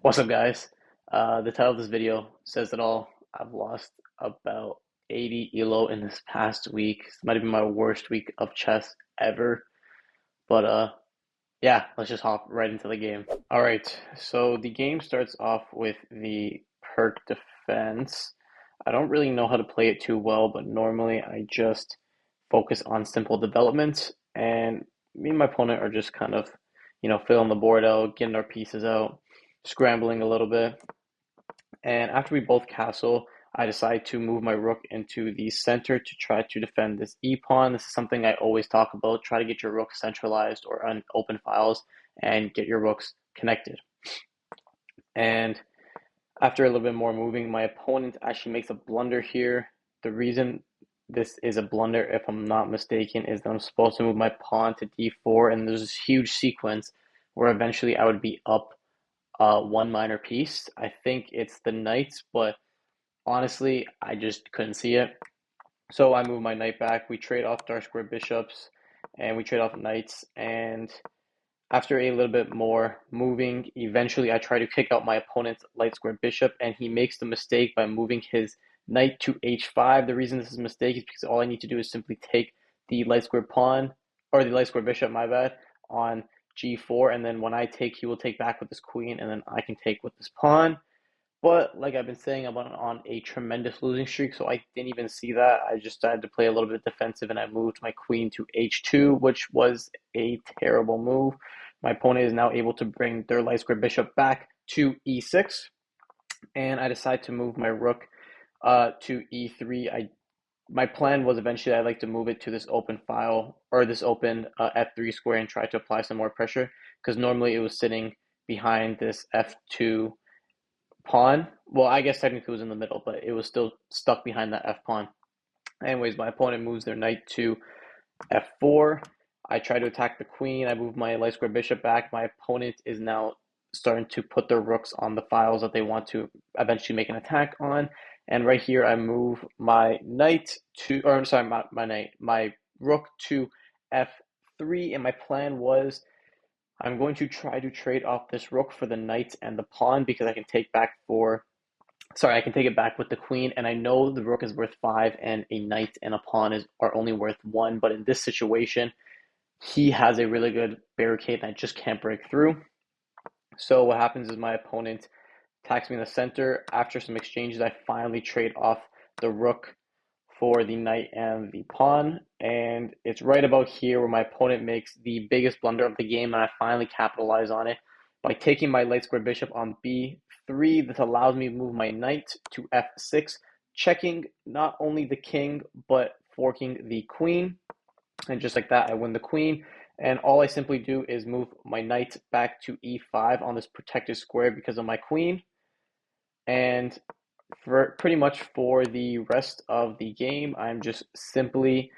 What's up, guys? The title of this video says it all. I've lost about 80 ELO in this past week. This might have been my worst week of chess ever. But yeah, let's just hop right into the game. All right, so the game starts off with the perk defense. I don't really know how to play it too well, but normally I just focus on simple development, and me and my opponent are just kind of, filling the board out, getting our pieces out, scrambling a little bit. And after we both castle, I decide to move my rook into the center to try to defend this e-pawn. This is something I always talk about. Try to get your rook centralized or on open files and get your rooks connected. And after a little bit more moving, my opponent actually makes a blunder here. The reason this is a blunder, if I'm not mistaken, is that I'm supposed to move my pawn to d4, and there's this huge sequence where eventually I would be up one minor piece. I think it's the knights, but honestly, I just couldn't see it. So I move my knight back. We trade off dark square bishops, and we trade off knights. And after a little bit more moving, eventually I try to kick out my opponent's light square bishop, and he makes the mistake by moving his knight to h5. The reason this is a mistake is because all I need to do is simply take the light square pawn, or the light square bishop, my bad, on g4, and then when I take, he will take back with this queen, and then I can take with this pawn. But like I've been saying, I'm on a tremendous losing streak, so I didn't even see that. I just started to play a little bit defensive, and I moved my queen to h2, which was a terrible move. My opponent is now able to bring their light square bishop back to e6, and I decide to move my rook to e3. My plan was eventually I'd like to move it to this open file, or this open f3 square, and try to apply some more pressure, because normally it was sitting behind this f2 pawn. Well, I guess technically it was in the middle, but it was still stuck behind that f pawn. Anyways, my opponent moves their knight to f4. I try to attack the queen. I move my light square bishop back. My opponent is now starting to put their rooks on the files that they want to eventually make an attack on. And right here, I move my knight to, or I'm sorry, my rook to f3. And my plan was I'm going to try to trade off this rook for the knight and the pawn, because I can take back I can take it back with the queen, and I know the rook is worth 5 and a knight and a pawn are only worth 1, but in this situation, he has a really good barricade and I just can't break through. So what happens is my opponent attacks me in the center. After some exchanges, I finally trade off the rook for the knight and the pawn, and it's right about here where my opponent makes the biggest blunder of the game, and I finally capitalize on it by taking my light square bishop on b3. This allows me to move my knight to f6, checking not only the king but forking the queen, and just like that I win the queen. And all I simply do is move my knight back to e5 on this protected square because of my queen. And for pretty much for the rest of the game, I'm just simply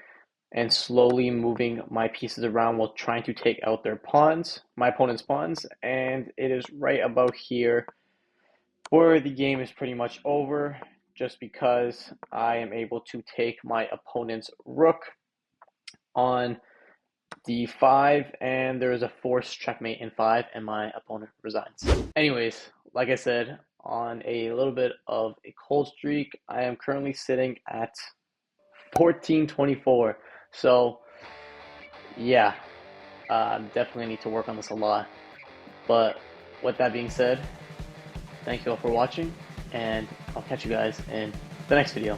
and slowly moving my pieces around while trying to take out their pawns, my opponent's pawns, and it is right about here where the game is pretty much over, just because I am able to take my opponent's rook on d5, and there is a forced checkmate in 5, and my opponent resigns. Anyways, like I said, on a little bit of a cold streak, I am currently sitting at 14-24. So yeah, definitely need to work on this a lot. But with that being said, thank you all for watching, and I'll catch you guys in the next video.